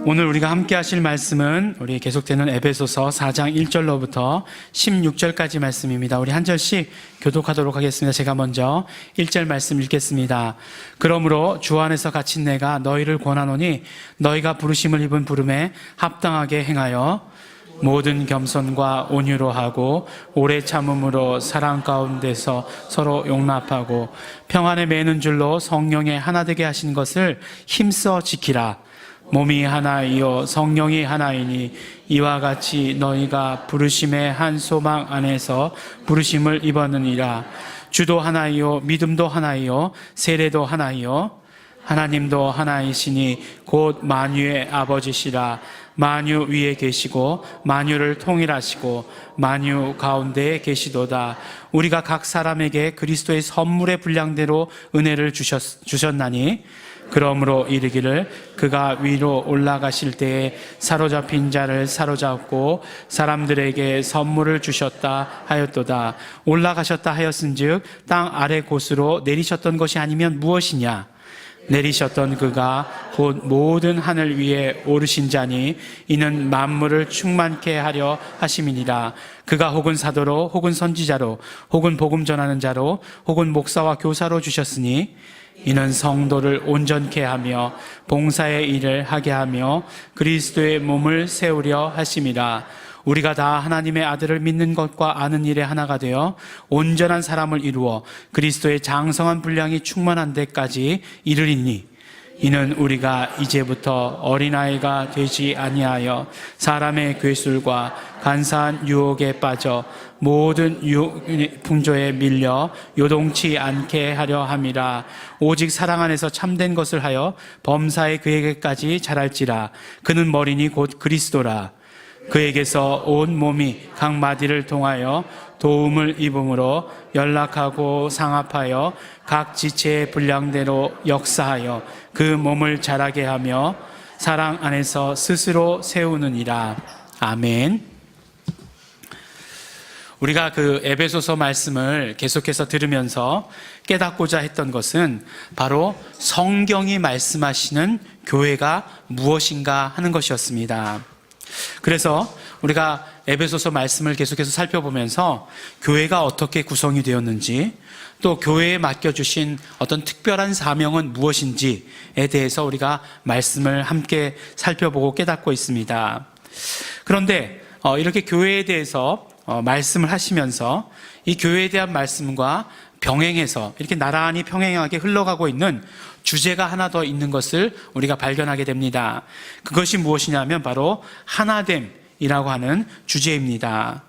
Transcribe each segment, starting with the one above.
오늘 우리가 함께 하실 말씀은 우리 계속되는 에베소서 4장 1절로부터 16절까지 말씀입니다. 우리 한 절씩 교독하도록 하겠습니다. 제가 먼저 1절 말씀 읽겠습니다. 그러므로 주 안에서 갇힌 내가 너희를 권하노니 너희가 부르심을 입은 부름에 합당하게 행하여 모든 겸손과 온유로 하고 오래 참음으로 사랑 가운데서 서로 용납하고 평안에 매는 줄로 성령에 하나 되게 하신 것을 힘써 지키라. 몸이 하나이요 성령이 하나이니 이와 같이 너희가 부르심의 한 소망 안에서 부르심을 입었느니라. 주도 하나이요 믿음도 하나이요 세례도 하나이요 하나님도 하나이시니 곧 만유의 아버지시라. 만유 위에 계시고 만유를 통일하시고 만유 가운데에 계시도다. 우리가 각 사람에게 그리스도의 선물의 분량대로 은혜를 주셨나니 그러므로 이르기를 그가 위로 올라가실 때에 사로잡힌 자를 사로잡고 사람들에게 선물을 주셨다 하였도다. 올라가셨다 하였은즉 땅 아래 곳으로 내리셨던 것이 아니면 무엇이냐? 내리셨던 그가 곧 모든 하늘 위에 오르신 자니 이는 만물을 충만케 하려 하심이니라. 그가 혹은 사도로 혹은 선지자로 혹은 복음 전하는 자로 혹은 목사와 교사로 주셨으니 이는 성도를 온전케 하며 봉사의 일을 하게 하며 그리스도의 몸을 세우려 하심이라. 우리가 다 하나님의 아들을 믿는 것과 아는 일에 하나가 되어 온전한 사람을 이루어 그리스도의 장성한 분량이 충만한 데까지 이르리니 이는 우리가 이제부터 어린아이가 되지 아니하여 사람의 괴술과 간사한 유혹에 빠져 모든 풍조에 밀려 요동치 않게 하려 함이라. 오직 사랑 안에서 참된 것을 하여 범사에 그에게까지 자랄지라. 그는 머리니 곧 그리스도라. 그에게서 온 몸이 각 마디를 통하여 도움을 입음으로 연락하고 상합하여 각 지체의 분량대로 역사하여 그 몸을 자라게 하며 사랑 안에서 스스로 세우느니라. 아멘. 우리가 그 에베소서 말씀을 계속해서 들으면서 깨닫고자 했던 것은 바로 성경이 말씀하시는 교회가 무엇인가 하는 것이었습니다. 그래서 우리가 에베소서 말씀을 계속해서 살펴보면서 교회가 어떻게 구성이 되었는지 또 교회에 맡겨주신 어떤 특별한 사명은 무엇인지에 대해서 우리가 말씀을 함께 살펴보고 깨닫고 있습니다. 그런데 이렇게 교회에 대해서 말씀을 하시면서 이 교회에 대한 말씀과 병행해서 이렇게 나란히 평행하게 흘러가고 있는 주제가 하나 더 있는 것을 우리가 발견하게 됩니다. 그것이 무엇이냐면 바로 하나됨이라고 하는 주제입니다.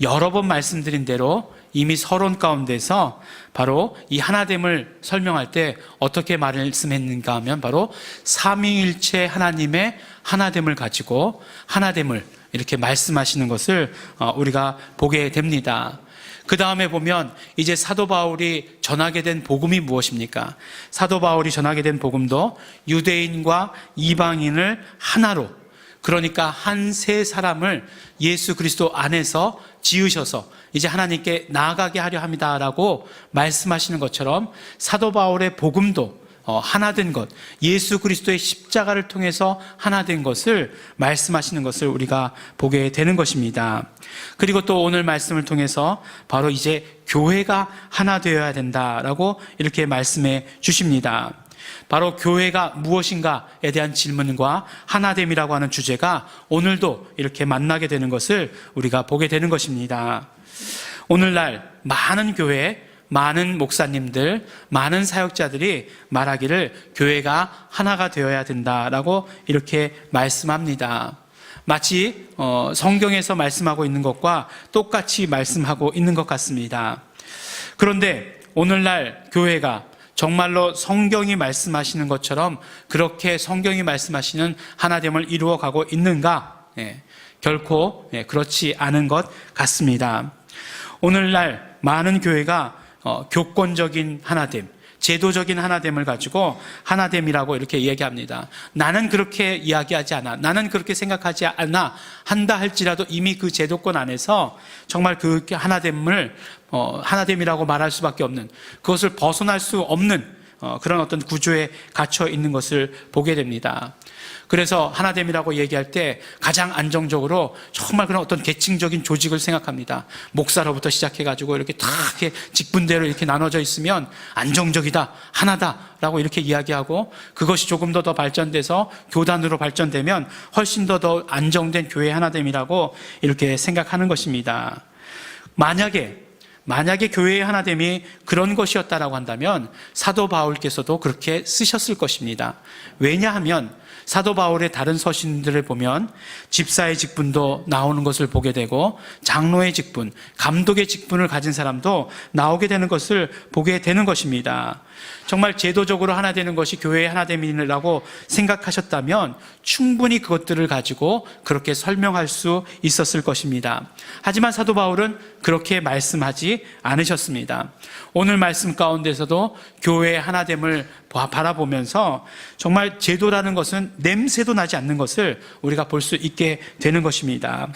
여러 번 말씀드린 대로 이미 서론 가운데서 바로 이 하나됨을 설명할 때 어떻게 말씀했는가 하면 바로 삼위일체 하나님의 하나됨을 가지고 하나됨을 이렇게 말씀하시는 것을 우리가 보게 됩니다. 그 다음에 보면 이제 사도 바울이 전하게 된 복음이 무엇입니까? 사도 바울이 전하게 된 복음도 유대인과 이방인을 하나로, 그러니까 한 세 사람을 예수 그리스도 안에서 지으셔서 이제 하나님께 나아가게 하려 합니다라고 말씀하시는 것처럼 사도 바울의 복음도 하나 된 것, 예수 그리스도의 십자가를 통해서 하나 된 것을 말씀하시는 것을 우리가 보게 되는 것입니다. 그리고 또 오늘 말씀을 통해서 바로 이제 교회가 하나 되어야 된다라고 이렇게 말씀해 주십니다. 바로 교회가 무엇인가에 대한 질문과 하나됨이라고 하는 주제가 오늘도 이렇게 만나게 되는 것을 우리가 보게 되는 것입니다. 오늘날 많은 교회, 많은 목사님들, 많은 사역자들이 말하기를 교회가 하나가 되어야 된다라고 이렇게 말씀합니다. 마치 성경에서 말씀하고 있는 것과 똑같이 말씀하고 있는 것 같습니다. 그런데 오늘날 교회가 정말로 성경이 말씀하시는 것처럼 그렇게 성경이 말씀하시는 하나됨을 이루어가고 있는가? 결코 그렇지 않은 것 같습니다. 오늘날 많은 교회가 교권적인 하나됨, 제도적인 하나됨을 가지고 하나됨이라고 이렇게 얘기합니다. 나는 그렇게 이야기하지 않아, 나는 그렇게 생각하지 않아 한다 할지라도 이미 그 제도권 안에서 정말 그 하나됨을 하나됨이라고 말할 수밖에 없는, 그것을 벗어날 수 없는 그런 어떤 구조에 갇혀 있는 것을 보게 됩니다. 그래서 하나됨이라고 얘기할 때 가장 안정적으로 정말 그런 어떤 계층적인 조직을 생각합니다. 목사로부터 시작해가지고 이렇게 다 이렇게 직분대로 이렇게 나눠져 있으면 안정적이다, 하나다라고 이렇게 이야기하고, 그것이 조금 더 발전돼서 교단으로 발전되면 훨씬 더 안정된 교회 하나됨이라고 이렇게 생각하는 것입니다. 만약에 교회의 하나됨이 그런 것이었다라고 한다면 사도 바울께서도 그렇게 쓰셨을 것입니다. 왜냐하면 사도 바울의 다른 서신들을 보면 집사의 직분도 나오는 것을 보게 되고, 장로의 직분, 감독의 직분을 가진 사람도 나오게 되는 것을 보게 되는 것입니다. 정말 제도적으로 하나 되는 것이 교회의 하나됨이라고 생각하셨다면 충분히 그것들을 가지고 그렇게 설명할 수 있었을 것입니다. 하지만 사도 바울은 그렇게 말씀하지 않으셨습니다. 오늘 말씀 가운데서도 교회의 하나됨을 바라보면서 정말 제도라는 것은 냄새도 나지 않는 것을 우리가 볼 수 있게 되는 것입니다.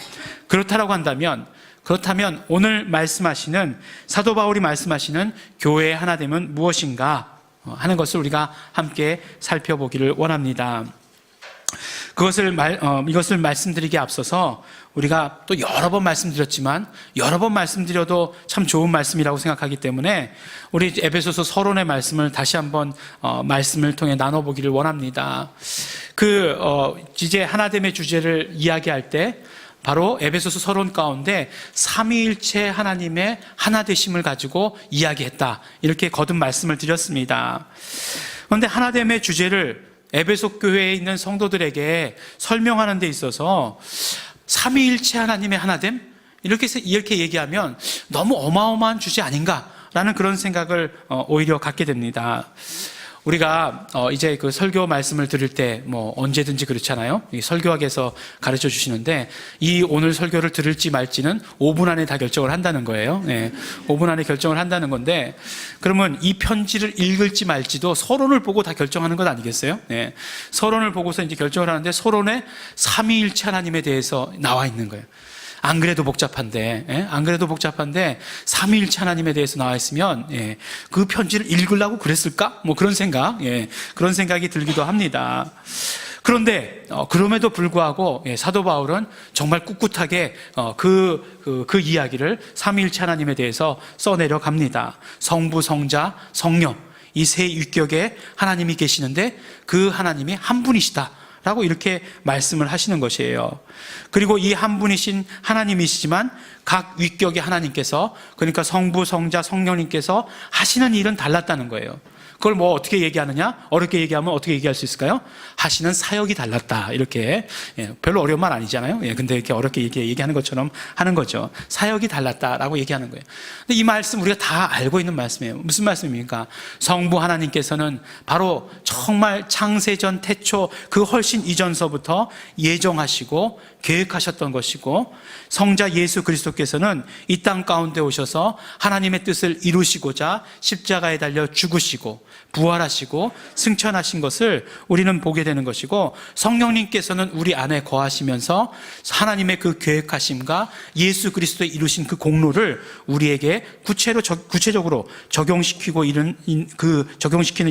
그렇다고 한다면, 그렇다면 오늘 말씀하시는, 사도 바울이 말씀하시는 교회의 하나됨은 무엇인가 하는 것을 우리가 함께 살펴보기를 원합니다. 이것을 말씀드리기에 앞서서 우리가 또 여러 번 말씀드렸지만 여러 번 말씀드려도 참 좋은 말씀이라고 생각하기 때문에 우리 에베소서 서론의 말씀을 다시 한번 말씀을 통해 나눠보기를 원합니다. 이제 하나됨의 주제를 이야기할 때 바로 에베소서 서론 가운데 삼위일체 하나님의 하나되심을 가지고 이야기했다, 이렇게 거듭 말씀을 드렸습니다. 그런데 하나됨의 주제를 에베소 교회에 있는 성도들에게 설명하는 데 있어서 삼위일체 하나님의 하나됨? 이렇게 얘기하면 너무 어마어마한 주제 아닌가라는 그런 생각을 오히려 갖게 됩니다. 우리가 이제 그 설교 말씀을 들을 때 언제든지 그렇잖아요. 설교학에서 가르쳐 주시는데 이 오늘 설교를 들을지 말지는 5분 안에 다 결정을 한다는 거예요. 네, 5분 안에 결정을 한다는 건데, 그러면 이 편지를 읽을지 말지도 서론을 보고 다 결정하는 것 아니겠어요? 네, 서론을 보고서 이제 결정을 하는데 서론에 삼위일체 하나님에 대해서 나와 있는 거예요. 안 그래도 복잡한데 삼위일체 하나님에 대해서 나와 있으면 그 편지를 읽으려고 그랬을까? 그런 생각이 들기도 합니다. 그런데 그럼에도 불구하고 사도 바울은 정말 꿋꿋하게 그 이야기를 삼위일체 하나님에 대해서 써내려 갑니다. 성부, 성자, 성령, 이 세 위격에 하나님이 계시는데 그 하나님이 한 분이시다 라고 이렇게 말씀을 하시는 것이에요. 그리고 이 한 분이신 하나님이시지만 각 위격의 하나님께서, 그러니까 성부, 성자, 성령님께서 하시는 일은 달랐다는 거예요. 그걸 어떻게 얘기하느냐? 어렵게 얘기하면 어떻게 얘기할 수 있을까요? 하시는 사역이 달랐다, 이렇게. 별로 어려운 말 아니잖아요. 근데 이렇게 어렵게 얘기하는 것처럼 하는 거죠. 사역이 달랐다라고 얘기하는 거예요. 근데 이 말씀 우리가 다 알고 있는 말씀이에요. 무슨 말씀입니까? 성부 하나님께서는 바로 정말 창세전 태초 그 훨씬 이전서부터 예정하시고 계획하셨던 것이고, 성자 예수 그리스도께서는 이 땅 가운데 오셔서 하나님의 뜻을 이루시고자 십자가에 달려 죽으시고 부활하시고 승천하신 것을 우리는 보게 되는 것이고, 성령님께서는 우리 안에 거하시면서 하나님의 그 계획하심과 예수 그리스도의 이루신 그 공로를 우리에게 구체적으로 적용시키는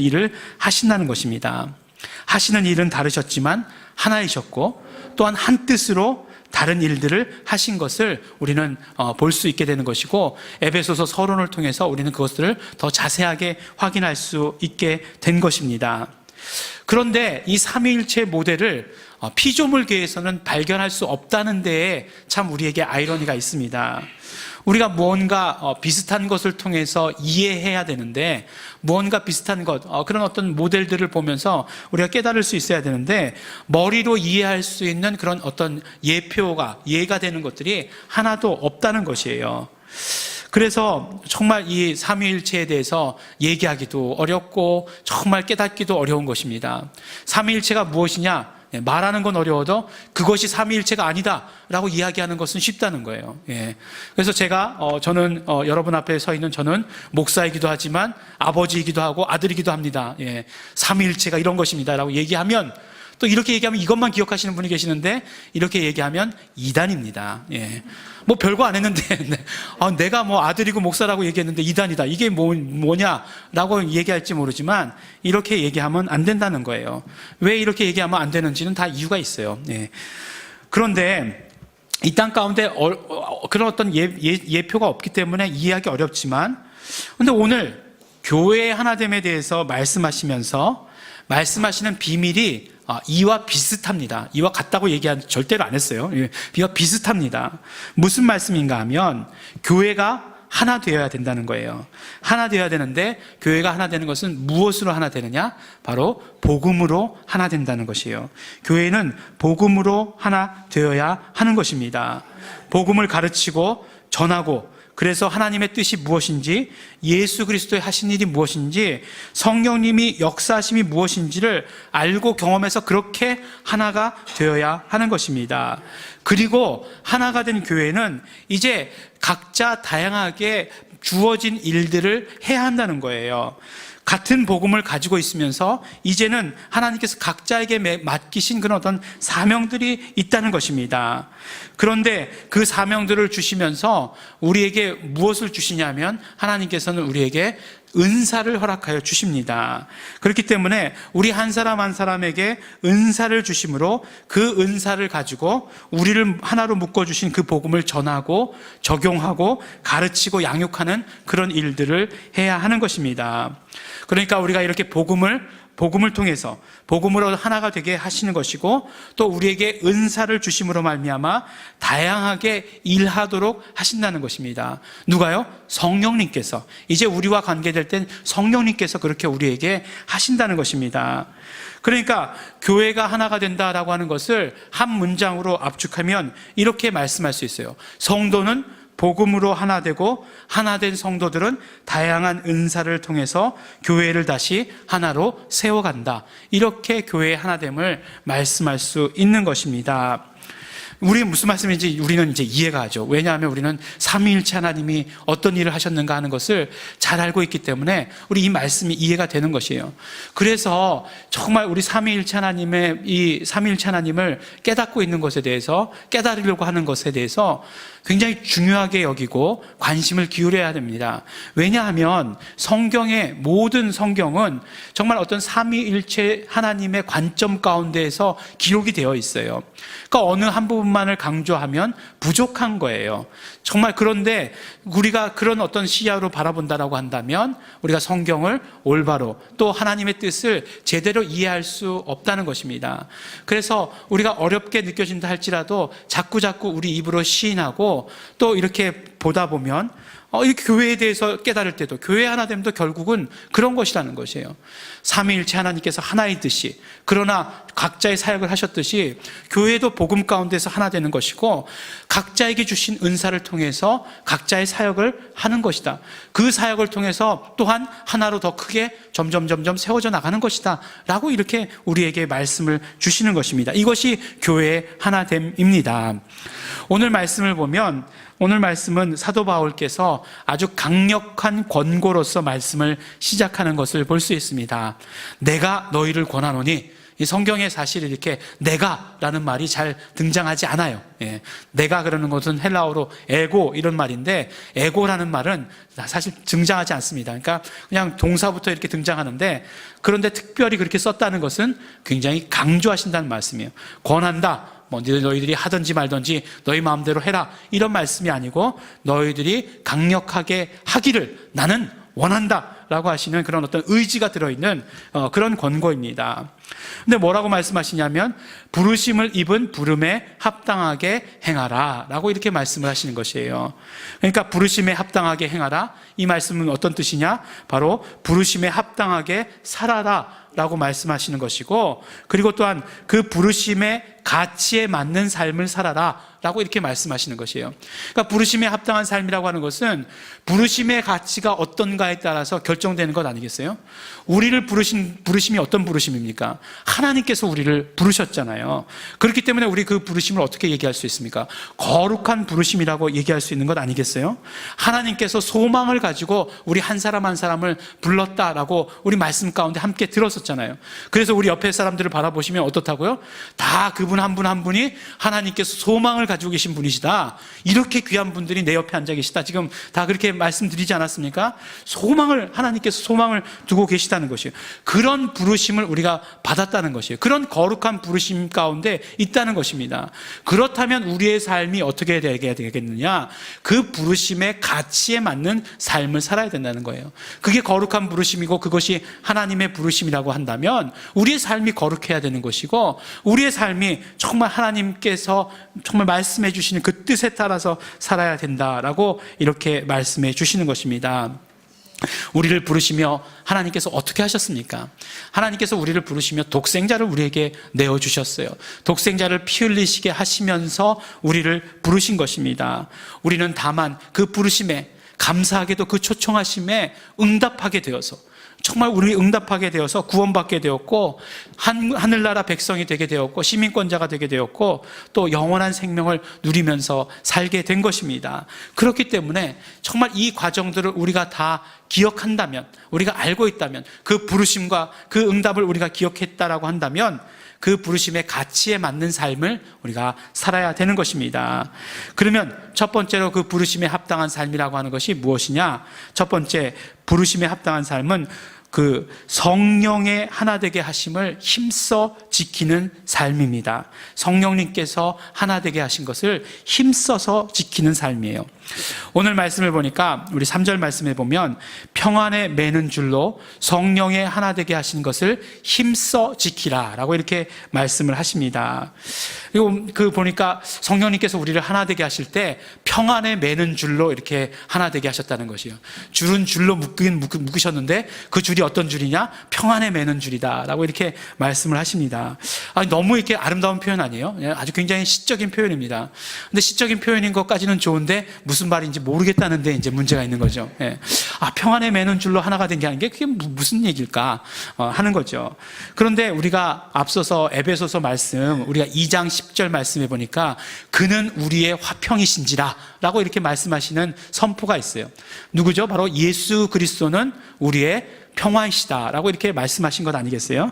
일을 하신다는 것입니다. 하시는 일은 다르셨지만 하나이셨고, 또한 한 뜻으로 다른 일들을 하신 것을 우리는 볼 수 있게 되는 것이고, 에베소서 서론을 통해서 우리는 그것들을 더 자세하게 확인할 수 있게 된 것입니다. 그런데 이 삼위일체 모델을 피조물계에서는 발견할 수 없다는 데에 참 우리에게 아이러니가 있습니다. 우리가 무언가 비슷한 것을 통해서 이해해야 되는데, 무언가 비슷한 것, 그런 어떤 모델들을 보면서 우리가 깨달을 수 있어야 되는데, 머리로 이해할 수 있는 그런 어떤 예가 되는 것들이 하나도 없다는 것이에요. 그래서 정말 이 삼위일체에 대해서 얘기하기도 어렵고 정말 깨닫기도 어려운 것입니다. 삼위일체가 무엇이냐? 말하는 건 어려워도 그것이 삼위일체가 아니다라고 이야기하는 것은 쉽다는 거예요. 그래서 저는 여러분 앞에 서 있는 저는 목사이기도 하지만 아버지이기도 하고 아들이기도 합니다. 삼위일체가 이런 것입니다라고 얘기하면 또 이렇게 얘기하면 이것만 기억하시는 분이 계시는데 이렇게 얘기하면 이단입니다. 예. 뭐 별거 안 했는데 내가 뭐 아들이고 목사라고 얘기했는데 이단이다. 이게 뭐냐라고 얘기할지 모르지만 이렇게 얘기하면 안 된다는 거예요. 왜 이렇게 얘기하면 안 되는지는 다 이유가 있어요. 예. 그런데 이 땅 가운데 그런 어떤 예표가 없기 때문에 이해하기 어렵지만, 근데 오늘 교회의 하나됨에 대해서 말씀하시면서 말씀하시는 비밀이 이와 비슷합니다. 이와 같다고 절대로 안 했어요. 이와 비슷합니다. 무슨 말씀인가 하면 교회가 하나 되어야 된다는 거예요. 하나 되어야 되는데 교회가 하나 되는 것은 무엇으로 하나 되느냐? 바로 복음으로 하나 된다는 것이에요. 교회는 복음으로 하나 되어야 하는 것입니다. 복음을 가르치고 전하고, 그래서 하나님의 뜻이 무엇인지, 예수 그리스도의 하신 일이 무엇인지, 성령님이 역사하심이 무엇인지를 알고 경험해서 그렇게 하나가 되어야 하는 것입니다. 그리고 하나가 된 교회는 이제 각자 다양하게 주어진 일들을 해야 한다는 거예요. 같은 복음을 가지고 있으면서 이제는 하나님께서 각자에게 맡기신 그런 어떤 사명들이 있다는 것입니다. 그런데 그 사명들을 주시면서 우리에게 무엇을 주시냐면 하나님께서는 우리에게 은사를 허락하여 주십니다. 그렇기 때문에 우리 한 사람 한 사람에게 은사를 주심으로 그 은사를 가지고 우리를 하나로 묶어주신 그 복음을 전하고 적용하고 가르치고 양육하는 그런 일들을 해야 하는 것입니다. 그러니까 우리가 이렇게 복음을 통해서 복음으로 하나가 되게 하시는 것이고, 또 우리에게 은사를 주심으로 말미암아 다양하게 일하도록 하신다는 것입니다. 누가요? 성령님께서. 이제 우리와 관계될 땐 성령님께서 그렇게 우리에게 하신다는 것입니다. 그러니까 교회가 하나가 된다라고 하는 것을 한 문장으로 압축하면 이렇게 말씀할 수 있어요. 성도는 복음으로 하나 되고, 하나 된 성도들은 다양한 은사를 통해서 교회를 다시 하나로 세워간다. 이렇게 교회의 하나됨을 말씀할 수 있는 것입니다. 우리 무슨 말씀인지 우리는 이제 이해가 하죠. 왜냐하면 우리는 삼위일체 하나님이 어떤 일을 하셨는가 하는 것을 잘 알고 있기 때문에 우리 이 말씀이 이해가 되는 것이에요. 그래서 정말 우리 삼위일체 하나님의 이 삼위일체 하나님을 깨닫고 있는 것에 대해서, 깨달으려고 하는 것에 대해서 굉장히 중요하게 여기고 관심을 기울여야 됩니다. 왜냐하면 성경의 모든 성경은 정말 어떤 삼위일체 하나님의 관점 가운데에서 기록이 되어 있어요. 그러니까 어느 한 부분만을 강조하면 부족한 거예요. 정말. 그런데 우리가 그런 어떤 시야로 바라본다라고 한다면 우리가 성경을 올바로, 또 하나님의 뜻을 제대로 이해할 수 없다는 것입니다. 그래서 우리가 어렵게 느껴진다 할지라도 자꾸 우리 입으로 시인하고 또 이렇게 보다 보면 이 교회에 대해서 깨달을 때도, 교회 하나됨도 결국은 그런 것이라는 것이에요. 삼위일체 하나님께서 하나이듯이, 그러나 각자의 사역을 하셨듯이 교회도 복음 가운데서 하나 되는 것이고, 각자에게 주신 은사를 통해서 각자의 사역을 하는 것이다. 그 사역을 통해서 또한 하나로 더 크게 점점 세워져 나가는 것이다 라고 이렇게 우리에게 말씀을 주시는 것입니다. 이것이 교회의 하나됨입니다. 오늘 말씀을 보면, 오늘 말씀은 사도 바울께서 아주 강력한 권고로서 말씀을 시작하는 것을 볼 수 있습니다. 내가 너희를 권하노니, 이 성경에 사실 이렇게 내가라는 말이 잘 등장하지 않아요. 예. 내가 그러는 것은 헬라어로 에고 이런 말인데, 에고라는 말은 사실 등장하지 않습니다. 그러니까 그냥 동사부터 이렇게 등장하는데, 그런데 특별히 그렇게 썼다는 것은 굉장히 강조하신다는 말씀이에요. 권한다. 너희들이 하든지 말든지 너희 마음대로 해라, 이런 말씀이 아니고 너희들이 강력하게 하기를 나는 원한다 라고 하시는 그런 어떤 의지가 들어있는 그런 권고입니다. 근데 뭐라고 말씀하시냐면 부르심을 입은 부름에 합당하게 행하라 라고 이렇게 말씀을 하시는 것이에요. 그러니까 부르심에 합당하게 행하라, 이 말씀은 어떤 뜻이냐? 바로 부르심에 합당하게 살아라 라고 말씀하시는 것이고, 그리고 또한 그 부르심의 가치에 맞는 삶을 살아라 라고 이렇게 말씀하시는 것이에요. 그러니까 부르심에 합당한 삶이라고 하는 것은 부르심의 가치가 어떤가에 따라서 결정되는 것 아니겠어요? 우리를 부르신 부르심이 어떤 부르심입니까? 하나님께서 우리를 부르셨잖아요. 그렇기 때문에 우리 그 부르심을 어떻게 얘기할 수 있습니까? 거룩한 부르심이라고 얘기할 수 있는 것 아니겠어요? 하나님께서 소망을 가지고 우리 한 사람 한 사람을 불렀다라고 우리 말씀 가운데 함께 들었었잖아요. 그래서 우리 옆에 사람들을 바라보시면 어떻다고요? 다 그분 한 분 한 분이 하나님께서 소망을 가지고 계신 분이시다. 이렇게 귀한 분들이 내 옆에 앉아 계시다. 지금 다 그렇게 말씀드리지 않았습니까? 하나님께서 소망을 두고 계시다는 것이에요. 그런 부르심을 우리가 받았다는 것이에요. 그런 거룩한 부르심 가운데 있다는 것입니다. 그렇다면 우리의 삶이 어떻게 되겠느냐? 그 부르심의 가치에 맞는 삶을 살아야 된다는 거예요. 그게 거룩한 부르심이고 그것이 하나님의 부르심이라고 한다면 우리의 삶이 거룩해야 되는 것이고 우리의 삶이 정말 하나님께서 정말 말씀해 주시는 그 뜻에 따라서 살아야 된다라고 이렇게 말씀해 주시는 것입니다. 우리를 부르시며 하나님께서 어떻게 하셨습니까? 하나님께서 우리를 부르시며 독생자를 우리에게 내어주셨어요. 독생자를 피 흘리시게 하시면서 우리를 부르신 것입니다. 우리는 다만 그 부르심에 감사하게도 그 초청하심에 응답하게 되어서 정말 우리 응답하게 되어서 구원받게 되었고 하늘나라 백성이 되게 되었고 시민권자가 되게 되었고 또 영원한 생명을 누리면서 살게 된 것입니다. 그렇기 때문에 정말 이 과정들을 우리가 다 기억한다면, 우리가 알고 있다면, 그 부르심과 그 응답을 우리가 기억했다라고 한다면 그 부르심의 가치에 맞는 삶을 우리가 살아야 되는 것입니다. 그러면 첫 번째로 그 부르심에 합당한 삶이라고 하는 것이 무엇이냐? 첫 번째 부르심에 합당한 삶은 그 성령의 하나 되게 하심을 힘써 지키는 삶입니다. 성령님께서 하나 되게 하신 것을 힘써서 지키는 삶이에요. 오늘 말씀을 보니까 우리 3절 말씀에 보면 평안에 매는 줄로 성령의 하나 되게 하신 것을 힘써 지키라 라고 이렇게 말씀을 하십니다. 그리고 그 보니까 성령님께서 우리를 하나 되게 하실 때 평안에 매는 줄로 이렇게 하나 되게 하셨다는 것이에요. 줄은 줄로 묶으셨는데 그 줄이 어떤 줄이냐? 평안에 매는 줄이다 라고 이렇게 말씀을 하십니다. 너무 이렇게 아름다운 표현 아니에요? 아주 굉장히 시적인 표현입니다. 근데 시적인 표현인 것까지는 좋은데 무슨 말인지 모르겠다는데 이제 문제가 있는 거죠. 평안에 매는 줄로 하나가 된 게 아닌 게 그게 무슨 얘기일까 하는 거죠. 그런데 우리가 앞서서 에베소서 말씀 우리가 2장 10절 말씀해 보니까 그는 우리의 화평이신지라 라고 이렇게 말씀하시는 선포가 있어요. 누구죠? 바로 예수 그리스도는 우리의 평화이시다 라고 이렇게 말씀하신 것 아니겠어요?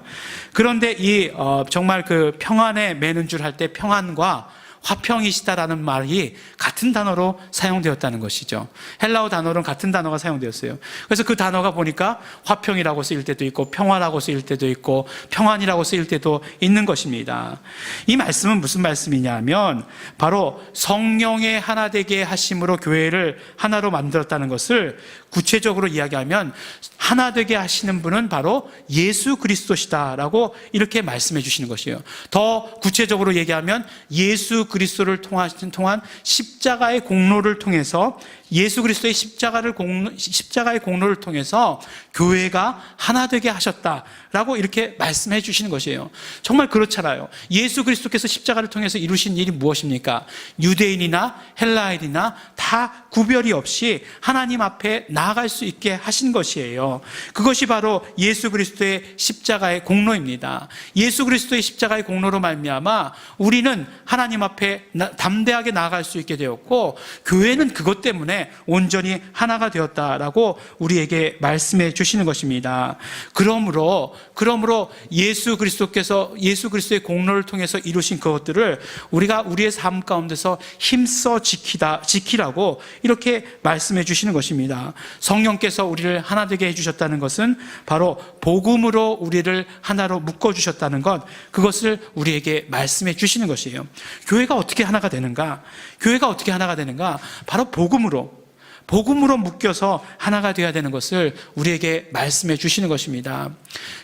그런데 정말 그 평안에 매는 줄 할 때 평안과 화평이시다라는 말이 같은 단어로 사용되었다는 것이죠. 헬라어 단어로는 같은 단어가 사용되었어요. 그래서 그 단어가 보니까 화평이라고 쓰일 때도 있고 평화라고 쓰일 때도 있고 평안이라고 쓰일 때도 있는 것입니다. 이 말씀은 무슨 말씀이냐면 바로 성령의 하나 되게 하심으로 교회를 하나로 만들었다는 것을 구체적으로 이야기하면 하나 되게 하시는 분은 바로 예수 그리스도시다라고 이렇게 말씀해 주시는 것이에요. 더 구체적으로 얘기하면 예수 그리스도를 통한 십자가의 공로를 통해서 예수 그리스도의 십자가의 공로를 통해서 교회가 하나 되게 하셨다라고 이렇게 말씀해 주시는 것이에요. 정말 그렇잖아요. 예수 그리스도께서 십자가를 통해서 이루신 일이 무엇입니까? 유대인이나 헬라인이나 다 구별이 없이 하나님 앞에 나아갈 수 있게 하신 것이에요. 그것이 바로 예수 그리스도의 십자가의 공로입니다. 예수 그리스도의 십자가의 공로로 말미암아 우리는 하나님 앞에 담대하게 나아갈 수 있게 되었고 교회는 그것 때문에 온전히 하나가 되었다라고 우리에게 말씀해 주시는 것입니다. 그러므로 예수 그리스도의 공로를 통해서 이루신 그것들을 우리가 우리의 삶 가운데서 힘써 지키라고 이렇게 말씀해 주시는 것입니다. 성령께서 우리를 하나 되게 해주셨다는 것은 바로 복음으로 우리를 하나로 묶어주셨다는 것, 그것을 우리에게 말씀해 주시는 것이에요. 교회가 어떻게 하나가 되는가? 바로 복음으로 묶여서 하나가 되어야 되는 것을 우리에게 말씀해 주시는 것입니다.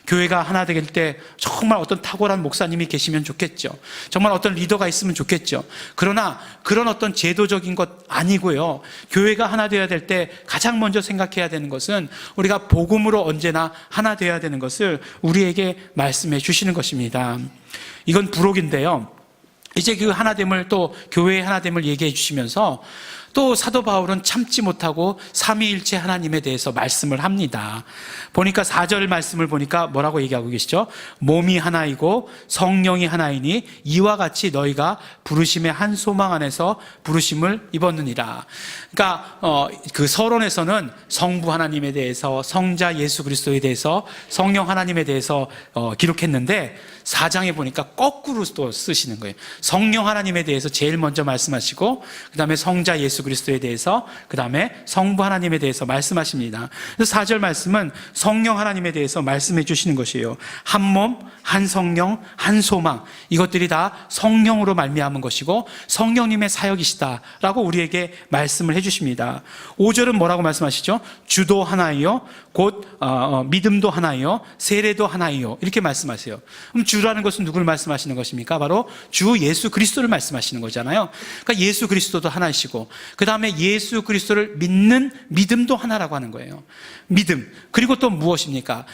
교회가 하나 될 때 정말 어떤 탁월한 목사님이 계시면 좋겠죠. 정말 어떤 리더가 있으면 좋겠죠. 그러나 그런 어떤 제도적인 것 아니고요. 교회가 하나 되어야 될 때 가장 먼저 생각해야 되는 것은 우리가 복음으로 언제나 하나 되어야 되는 것을 우리에게 말씀해 주시는 것입니다. 이건 부록인데요. 이제 그 하나됨을, 또 교회의 하나됨을 얘기해 주시면서 또 사도 바울은 참지 못하고 삼위일체 하나님에 대해서 말씀을 합니다. 보니까 4절 말씀을 보니까 뭐라고 얘기하고 계시죠? 몸이 하나이고 성령이 하나이니 이와 같이 너희가 부르심의 한 소망 안에서 부르심을 입었느니라. 그러니까 그 서론에서는 성부 하나님에 대해서, 성자 예수 그리스도에 대해서, 성령 하나님에 대해서 기록했는데 4장에 보니까 거꾸로 또 쓰시는 거예요. 성령 하나님에 대해서 제일 먼저 말씀하시고, 그 다음에 성자 예수 그리스도에 대해서, 그 다음에 성부 하나님에 대해서 말씀하십니다. 그래서 4절 말씀은 성령 하나님에 대해서 말씀해 주시는 것이에요. 한 몸, 한 성령, 한 소망, 이것들이 다 성령으로 말미암은 것이고 성령님의 사역이시다라고 우리에게 말씀을 해주십니다. 5절은 뭐라고 말씀하시죠? 주도 하나이요, 곧 믿음도 하나이요, 세례도 하나이요, 이렇게 말씀하세요. 그럼 주라는 것은 누구를 말씀하시는 것입니까? 바로 주 예수 그리스도를 말씀하시는 거잖아요. 그러니까 예수 그리스도도 하나이시고, 그 다음에 예수 그리스도를 믿는 믿음도 하나라고 하는 거예요. 믿음. 그리고 또 무엇입니까?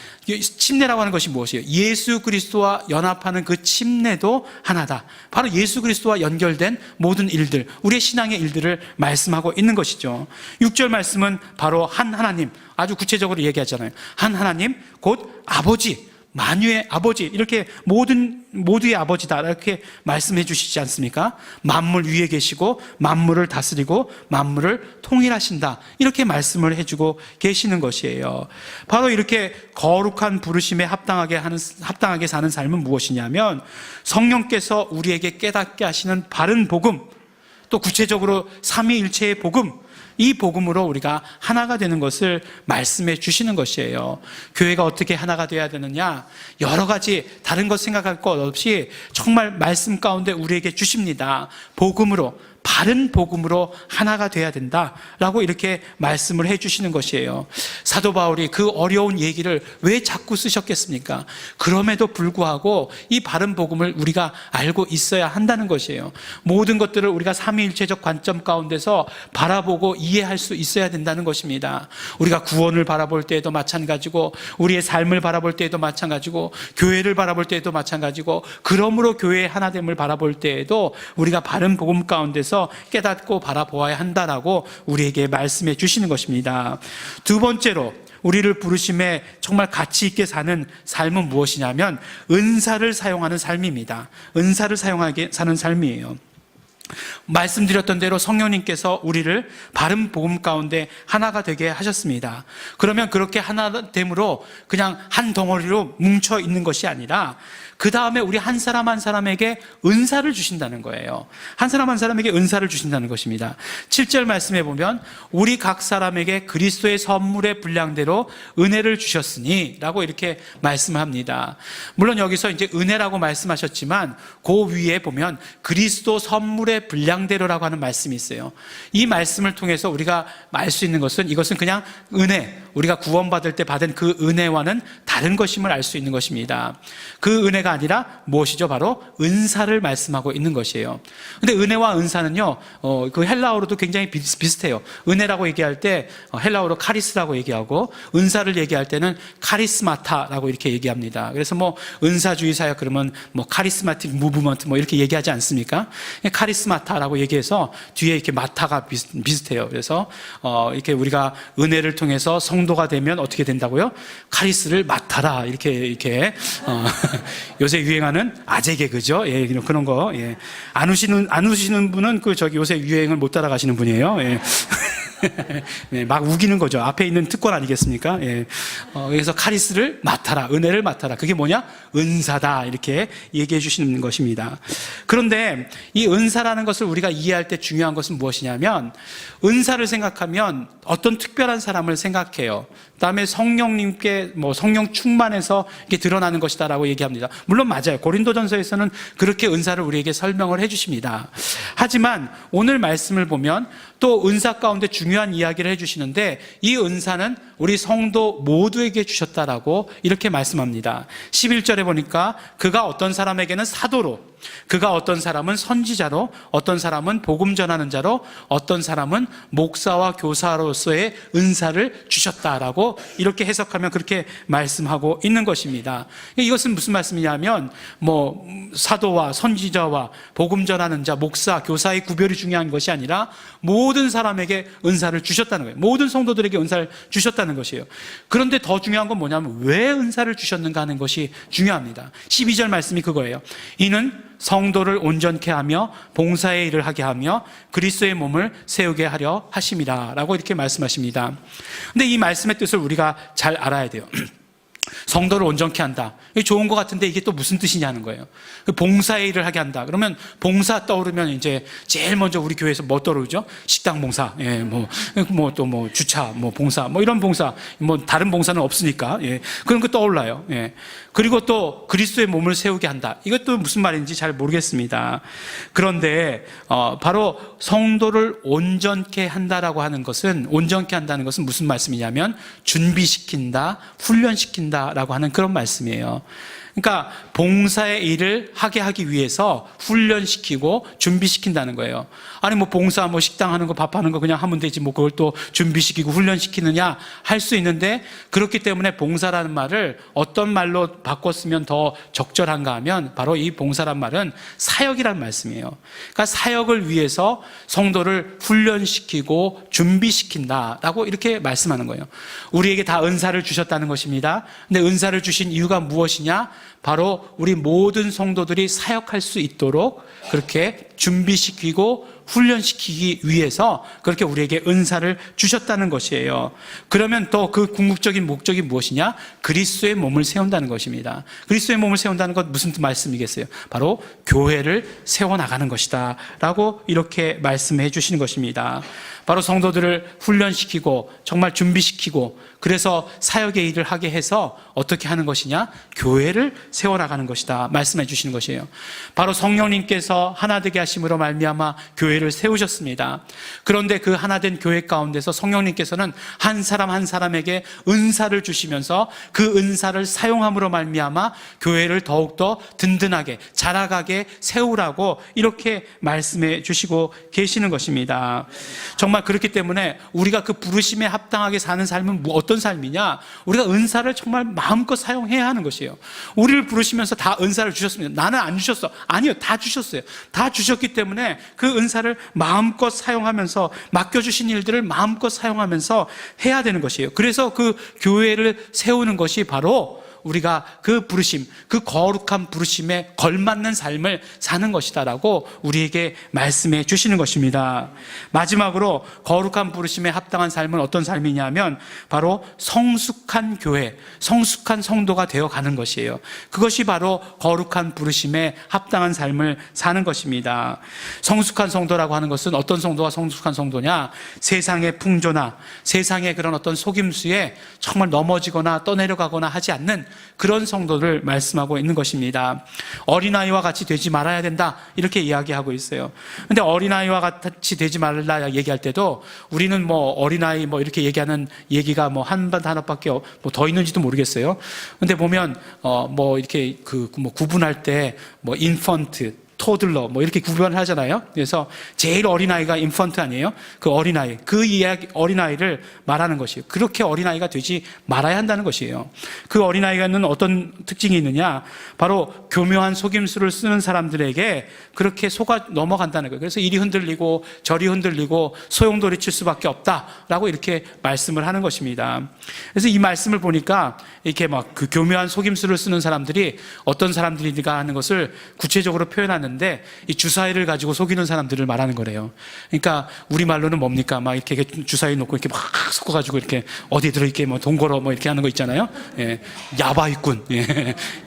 침례라고 하는 것이 무엇이에요? 예수 그리스도와 연합하는 그 침례도 하나다. 바로 예수 그리스도와 연결된 모든 일들, 우리의 신앙의 일들을 말씀하고 있는 것이죠. 6절 말씀은 바로 한 하나님, 아주 구체적으로 얘기하잖아요. 한 하나님, 곧 아버지, 만유의 아버지, 이렇게 모두의 아버지다, 이렇게 말씀해 주시지 않습니까? 만물 위에 계시고 만물을 다스리고 만물을 통일하신다, 이렇게 말씀을 해주고 계시는 것이에요. 바로 이렇게 거룩한 부르심에 합당하게 사는 삶은 무엇이냐면, 성령께서 우리에게 깨닫게 하시는 바른 복음, 또 구체적으로 삼위일체의 복음, 이 복음으로 우리가 하나가 되는 것을 말씀해 주시는 것이에요. 교회가 어떻게 하나가 되어야 되느냐, 여러 가지 다른 것 생각할 것 없이 정말 말씀 가운데 우리에게 주십니다. 복음으로, 바른 복음으로 하나가 돼야 된다라고 이렇게 말씀을 해주시는 것이에요. 사도 바울이 그 어려운 얘기를 왜 자꾸 쓰셨겠습니까? 그럼에도 불구하고 이 바른 복음을 우리가 알고 있어야 한다는 것이에요. 모든 것들을 우리가 삼위일체적 관점 가운데서 바라보고 이해할 수 있어야 된다는 것입니다. 우리가 구원을 바라볼 때에도 마찬가지고, 우리의 삶을 바라볼 때에도 마찬가지고, 교회를 바라볼 때에도 마찬가지고, 그러므로 교회의 하나됨을 바라볼 때에도 우리가 바른 복음 가운데서 깨닫고 바라보아야 한다라고 우리에게 말씀해 주시는 것입니다. 두 번째로 우리를 부르심에 정말 가치 있게 사는 삶은 무엇이냐면 은사를 사용하는 삶입니다. 은사를 사용하게 사는 삶이에요. 말씀드렸던 대로 성령님께서 우리를 바른 복음 가운데 하나가 되게 하셨습니다. 그러면 그렇게 하나됨으로 그냥 한 덩어리로 뭉쳐 있는 것이 아니라 그 다음에 우리 한 사람 한 사람에게 은사를 주신다는 거예요. 한 사람 한 사람에게 은사를 주신다는 것입니다. 7절 말씀에 보면 우리 각 사람에게 그리스도의 선물의 분량대로 은혜를 주셨으니 라고 이렇게 말씀합니다. 물론 여기서 이제 은혜라고 말씀하셨지만 그 위에 보면 그리스도 선물의 분량대로라고 하는 말씀이 있어요. 이 말씀을 통해서 우리가 알 수 있는 것은, 이것은 그냥 은혜, 우리가 구원받을 때 받은 그 은혜와는 다른 것임을 알 수 있는 것입니다. 그 은혜가 아니라 무엇이죠? 바로 은사를 말씀하고 있는 것이에요. 근데 은혜와 은사는요, 그 헬라어로도 굉장히 비슷해요. 은혜라고 얘기할 때 헬라어로 카리스라고 얘기하고, 은사를 얘기할 때는 카리스마타라고 이렇게 얘기합니다. 그래서 뭐 은사주의 사역 그러면 뭐 카리스마틱 무브먼트 뭐 이렇게 얘기하지 않습니까? 카리스마타라고 얘기해서 뒤에 이렇게 마타가 비슷해요. 그래서 이렇게 우리가 은혜를 통해서 성도가 되면 어떻게 된다고요? 카리스를 맡아라, 이렇게 요새 유행하는 아재 개그죠. 예, 그런 거. 예. 안 우시는 분은 요새 유행을 못 따라가시는 분이에요. 예. 네, 막 우기는 거죠. 앞에 있는 특권 아니겠습니까? 예. 그래서 카리스를 맡아라, 은혜를 맡아라. 그게 뭐냐? 은사다. 이렇게 얘기해 주시는 것입니다. 그런데 이 은사라는 것을 우리가 이해할 때 중요한 것은 무엇이냐면, 은사를 생각하면 어떤 특별한 사람을 생각해요. 그다음에 성령님께 성령 충만해서 이게 드러나는 것이다라고 얘기합니다. 물론 맞아요. 고린도전서에서는 그렇게 은사를 우리에게 설명을 해주십니다. 하지만 오늘 말씀을 보면 또 은사 가운데 중요한 이야기를 해주시는데, 이 은사는 우리 성도 모두에게 주셨다라고 이렇게 말씀합니다. 11절에 보니까 그가 어떤 사람에게는 사도로, 그가 어떤 사람은 선지자로, 어떤 사람은 복음 전하는 자로, 어떤 사람은 목사와 교사로서의 은사를 주셨다라고 이렇게 해석하면 그렇게 말씀하고 있는 것입니다. 이것은 무슨 말씀이냐면 사도와 선지자와 복음 전하는 자, 목사, 교사의 구별이 중요한 것이 아니라 모든 사람에게 은사를 주셨다는 거예요. 모든 성도들에게 은사를 주셨다는 것이에요. 그런데 더 중요한 건 뭐냐면 왜 은사를 주셨는가 하는 것이 중요합니다. 12절 말씀이 그거예요. 이는 성도를 온전케 하며 봉사의 일을 하게 하며 그리스도의 몸을 세우게 하려 하심이라 라고 이렇게 말씀하십니다. 근데 이 말씀의 뜻을 우리가 잘 알아야 돼요. 성도를 온전케 한다. 이게 좋은 것 같은데 이게 또 무슨 뜻이냐는 거예요. 봉사의 일을 하게 한다. 그러면 봉사 떠오르면 이제 제일 먼저 우리 교회에서 뭐 떠오르죠? 식당 봉사, 주차, 봉사, 이런 봉사, 다른 봉사는 없으니까, 그런 거 떠올라요. 그리고 또 그리스도의 몸을 세우게 한다. 이것도 무슨 말인지 잘 모르겠습니다. 그런데 바로 성도를 온전케 한다라고 하는 것은, 온전케 한다는 것은 무슨 말씀이냐면 준비시킨다, 훈련시킨다라고 하는 그런 말씀이에요. 그러니까 봉사의 일을 하게 하기 위해서 훈련시키고 준비시킨다는 거예요. 아니 봉사 식당 하는 거, 밥 하는 거 그냥 하면 되지 그걸 또 준비시키고 훈련시키느냐 할 수 있는데, 그렇기 때문에 봉사라는 말을 어떤 말로 바꿨으면 더 적절한가 하면 바로 이 봉사란 말은 사역이란 말씀이에요. 그러니까 사역을 위해서 성도를 훈련시키고 준비시킨다라고 이렇게 말씀하는 거예요. 우리에게 다 은사를 주셨다는 것입니다. 근데 은사를 주신 이유가 무엇이냐? 바로 우리 모든 성도들이 사역할 수 있도록 그렇게 준비시키고 훈련시키기 위해서 그렇게 우리에게 은사를 주셨다는 것이에요. 그러면 또 그 궁극적인 목적이 무엇이냐? 그리스도의 몸을 세운다는 것입니다. 그리스도의 몸을 세운다는 것 무슨 말씀이겠어요? 바로 교회를 세워나가는 것이다 라고 이렇게 말씀해 주시는 것입니다. 바로 성도들을 훈련시키고 정말 준비시키고 그래서 사역의 일을 하게 해서 어떻게 하는 것이냐? 교회를 세워나가는 것이다 말씀해 주시는 것이에요. 바로 성령님께서 하나되게 하심으로 말미암아 교회를 세우셨습니다. 그런데 그 하나된 교회 가운데서 성령님께서는 한 사람 한 사람에게 은사를 주시면서 그 은사를 사용함으로 말미암아 교회를 더욱더 든든하게 자라가게 세우라고 이렇게 말씀해 주시고 계시는 것입니다. 정말 그렇기 때문에 우리가 그 부르심에 합당하게 사는 삶은 어떤 삶이냐? 우리가 은사를 정말 마음껏 사용해야 하는 것이에요. 우리를 부르시면서 다 은사를 주셨습니다. 나는 안 주셨어. 아니요, 다 주셨어요. 다 주셨기 때문에 그 은사를 마음껏 사용하면서 맡겨주신 일들을 마음껏 사용하면서 해야 되는 것이에요. 그래서 그 교회를 세우는 것이 바로 우리가 그 부르심, 그 거룩한 부르심에 걸맞는 삶을 사는 것이다라고 우리에게 말씀해 주시는 것입니다. 마지막으로 거룩한 부르심에 합당한 삶은 어떤 삶이냐면 바로 성숙한 교회, 성숙한 성도가 되어가는 것이에요. 그것이 바로 거룩한 부르심에 합당한 삶을 사는 것입니다. 성숙한 성도라고 하는 것은 어떤 성도가 성숙한 성도냐? 세상의 풍조나 세상의 그런 어떤 속임수에 정말 넘어지거나 떠내려가거나 하지 않는 그런 성도를 말씀하고 있는 것입니다. 어린아이와 같이 되지 말아야 된다 이렇게 이야기하고 있어요. 근데 어린아이와 같이 되지 말라 얘기할 때도 우리는 어린아이 이렇게 얘기하는 얘기가 한 단어밖에 더 있는지도 모르겠어요. 근데 보면 이렇게 구분할 때 인펀트, 토들러 이렇게 구별을 하잖아요. 그래서 제일 어린아이가 인펀트 아니에요? 그 어린아이, 그 이야기 어린아이를 말하는 것이에요. 그렇게 어린아이가 되지 말아야 한다는 것이에요. 그 어린아이가는 어떤 특징이 있느냐? 바로 교묘한 속임수를 쓰는 사람들에게 그렇게 속아 넘어간다는 거예요. 그래서 이리 흔들리고 저리 흔들리고 소용돌이칠 수밖에 없다라고 이렇게 말씀을 하는 것입니다. 그래서 이 말씀을 보니까 이렇게 그 교묘한 속임수를 쓰는 사람들이 어떤 사람들인가 하는 것을 구체적으로 표현하는 이 주사위를 가지고 속이는 사람들을 말하는 거래요. 그러니까 우리말로는 뭡니까? 이렇게 주사위 놓고 이렇게 막 섞어가지고 이렇게 어디 들어있게 돈 걸어 이렇게 하는 거 있잖아요. 야바위꾼.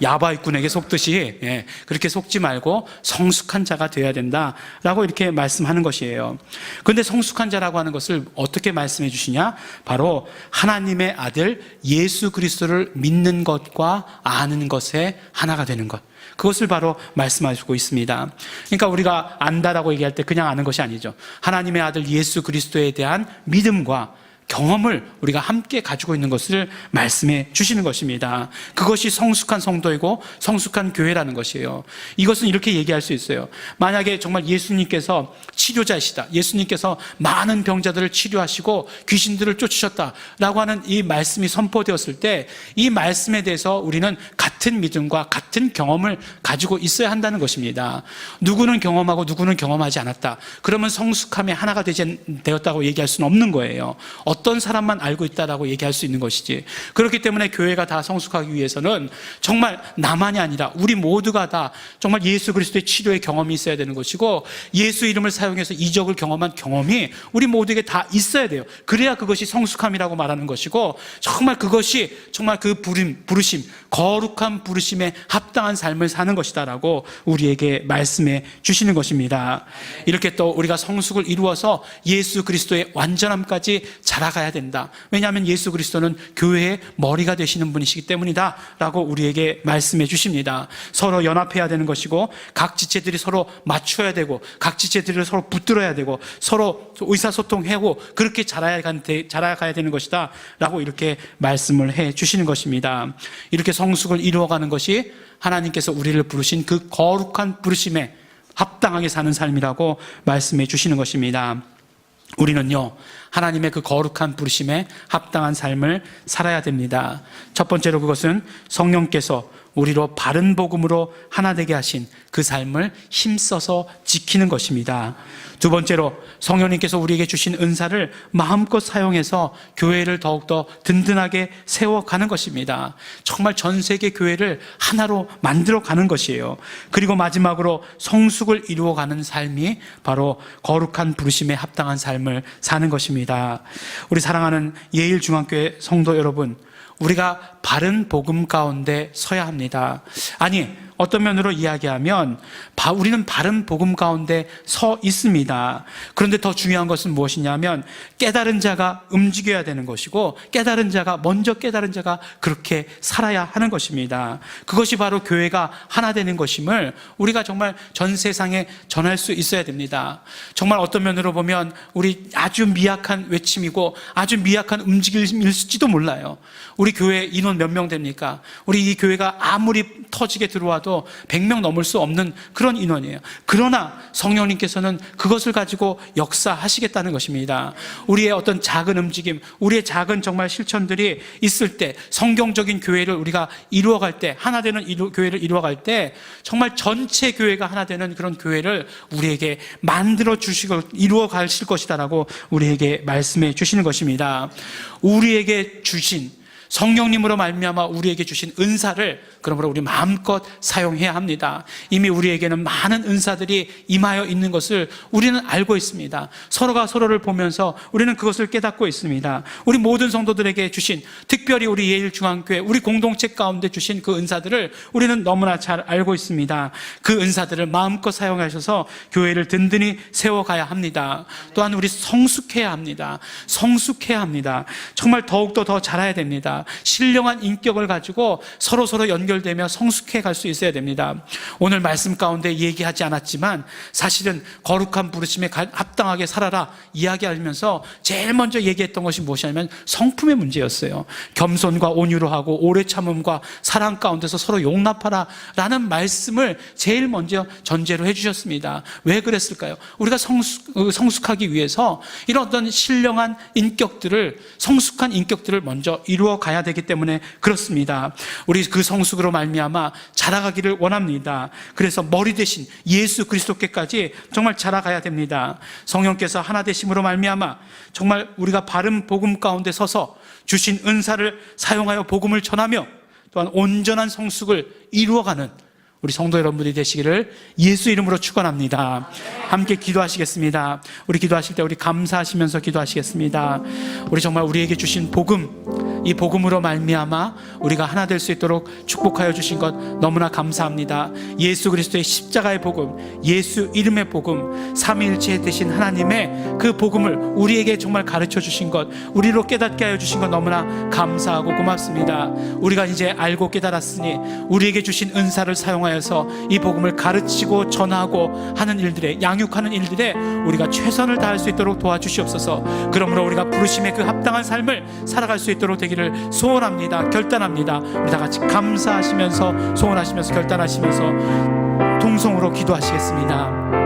야바위꾼에게 속듯이 그렇게 속지 말고 성숙한 자가 되어야 된다라고 이렇게 말씀하는 것이에요. 그런데 성숙한 자라고 하는 것을 어떻게 말씀해 주시냐? 바로 하나님의 아들 예수 그리스도를 믿는 것과 아는 것에 하나가 되는 것. 그것을 바로 말씀하시고 있습니다. 그러니까 우리가 안다라고 얘기할 때 그냥 아는 것이 아니죠. 하나님의 아들 예수 그리스도에 대한 믿음과 경험을 우리가 함께 가지고 있는 것을 말씀해 주시는 것입니다. 그것이 성숙한 성도이고 성숙한 교회라는 것이에요. 이것은 이렇게 얘기할 수 있어요. 만약에 정말 예수님께서 치료자이시다, 예수님께서 많은 병자들을 치료하시고 귀신들을 쫓으셨다라고 하는 이 말씀이 선포되었을 때 이 말씀에 대해서 우리는 같은 믿음과 같은 경험을 가지고 있어야 한다는 것입니다. 누구는 경험하고 누구는 경험하지 않았다, 그러면 성숙함의 하나가 되었다고 얘기할 수는 없는 거예요. 어떤 사람만 알고 있다라고 얘기할 수 있는 것이지. 그렇기 때문에 교회가 다 성숙하기 위해서는 정말 나만이 아니라 우리 모두가 다 정말 예수 그리스도의 치료의 경험이 있어야 되는 것이고, 예수 이름을 사용해서 이적을 경험한 경험이 우리 모두에게 다 있어야 돼요. 그래야 그것이 성숙함이라고 말하는 것이고, 정말 그것이 정말 그 부르심, 거룩한 부르심에 합당한 삶을 사는 것이다라고 우리에게 말씀해 주시는 것입니다. 이렇게 또 우리가 성숙을 이루어서 예수 그리스도의 완전함까지 자라가야 된다. 왜냐하면 예수 그리스도는 교회의 머리가 되시는 분이시기 때문이다 라고 우리에게 말씀해 주십니다. 서로 연합해야 되는 것이고, 각 지체들이 서로 맞춰야 되고, 각 지체들을 서로 붙들어야 되고, 서로 의사소통하고 그렇게 자라가야 되는 것이다 라고 이렇게 말씀을 해 주시는 것입니다. 이렇게 성숙을 이루어가는 것이 하나님께서 우리를 부르신 그 거룩한 부르심에 합당하게 사는 삶이라고 말씀해 주시는 것입니다. 우리는요, 하나님의 그 거룩한 부르심에 합당한 삶을 살아야 됩니다. 첫 번째로 그것은 성령께서 우리로 바른 복음으로 하나 되게 하신 그 삶을 힘써서 지키는 것입니다. 두 번째로 성령님께서 우리에게 주신 은사를 마음껏 사용해서 교회를 더욱더 든든하게 세워가는 것입니다. 정말 전 세계 교회를 하나로 만들어가는 것이에요. 그리고 마지막으로 성숙을 이루어가는 삶이 바로 거룩한 부르심에 합당한 삶을 사는 것입니다. 우리 사랑하는 예일중앙교회 성도 여러분, 우리가 바른 복음 가운데 서야 합니다. 아니, 어떤 면으로 이야기하면 우리는 바른 복음 가운데 서 있습니다. 그런데 더 중요한 것은 무엇이냐면 깨달은 자가 움직여야 되는 것이고, 먼저 깨달은 자가 그렇게 살아야 하는 것입니다. 그것이 바로 교회가 하나 되는 것임을 우리가 정말 전 세상에 전할 수 있어야 됩니다. 정말 어떤 면으로 보면 우리 아주 미약한 외침이고 아주 미약한 움직임일지도 몰라요. 우리 교회 인원 몇 명 됩니까? 우리 이 교회가 아무리 터지게 들어와도 100명 넘을 수 없는 그런 인원이에요. 그러나 성령님께서는 그것을 가지고 역사하시겠다는 것입니다. 우리의 어떤 작은 움직임, 우리의 작은 정말 실천들이 있을 때, 성경적인 교회를 우리가 이루어갈 때, 하나 되는 교회를 이루어갈 때 정말 전체 교회가 하나 되는 그런 교회를 우리에게 만들어 주시고 이루어 가실 것이다라고 우리에게 말씀해 주시는 것입니다. 우리에게 주신 성령님으로 말미암아 우리에게 주신 은사를 그러므로 우리 마음껏 사용해야 합니다. 이미 우리에게는 많은 은사들이 임하여 있는 것을 우리는 알고 있습니다. 서로가 서로를 보면서 우리는 그것을 깨닫고 있습니다. 우리 모든 성도들에게 주신, 특별히 우리 예일중앙교회 우리 공동체 가운데 주신 그 은사들을 우리는 너무나 잘 알고 있습니다. 그 은사들을 마음껏 사용하셔서 교회를 든든히 세워가야 합니다. 또한 우리 성숙해야 합니다. 정말 더욱더 더 자라야 됩니다. 신령한 인격을 가지고 서로 연결되며 성숙해 갈 수 있어야 됩니다. 오늘 말씀 가운데 얘기하지 않았지만 사실은 거룩한 부르심에 합당하게 살아라 이야기하면서 제일 먼저 얘기했던 것이 무엇이냐면 성품의 문제였어요. 겸손과 온유로 하고 오래 참음과 사랑 가운데서 서로 용납하라 라는 말씀을 제일 먼저 전제로 해주셨습니다. 왜 그랬을까요? 우리가 성숙하기 위해서 이런 어떤 신령한 인격들을, 성숙한 인격들을 먼저 이루어 가야 되기 때문에 그렇습니다. 우리 그 성숙으로 말미암아 자라가기를 원합니다. 그래서 머리 대신 예수 그리스도께까지 정말 자라가야 됩니다. 성령께서 하나 되심으로 말미암아 정말 우리가 바른 복음 가운데 서서 주신 은사를 사용하여 복음을 전하며 또한 온전한 성숙을 이루어가는 우리 성도 여러분들이 되시기를 예수 이름으로 축원합니다. 함께 기도하시겠습니다. 우리 기도하실 때 우리 감사하시면서 기도하시겠습니다. 우리 정말 우리에게 주신 복음, 이 복음으로 말미암아 우리가 하나 될 수 있도록 축복하여 주신 것 너무나 감사합니다. 예수 그리스도의 십자가의 복음, 예수 이름의 복음, 삼위일체 되신 하나님의 그 복음을 우리에게 정말 가르쳐 주신 것, 우리로 깨닫게 하여 주신 것 너무나 감사하고 고맙습니다. 우리가 이제 알고 깨달았으니 우리에게 주신 은사를 사용하여서 이 복음을 가르치고 전하고 하는 일들에, 양육하는 일들에 우리가 최선을 다할 수 있도록 도와주시옵소서. 그러므로 우리가 부르심의 그 합당한 삶을 살아갈 수 있도록 되기를 소원합니다. 결단합니다. 우리 다 같이 감사하시면서, 소원하시면서, 결단하시면서 동성으로 기도하시겠습니다.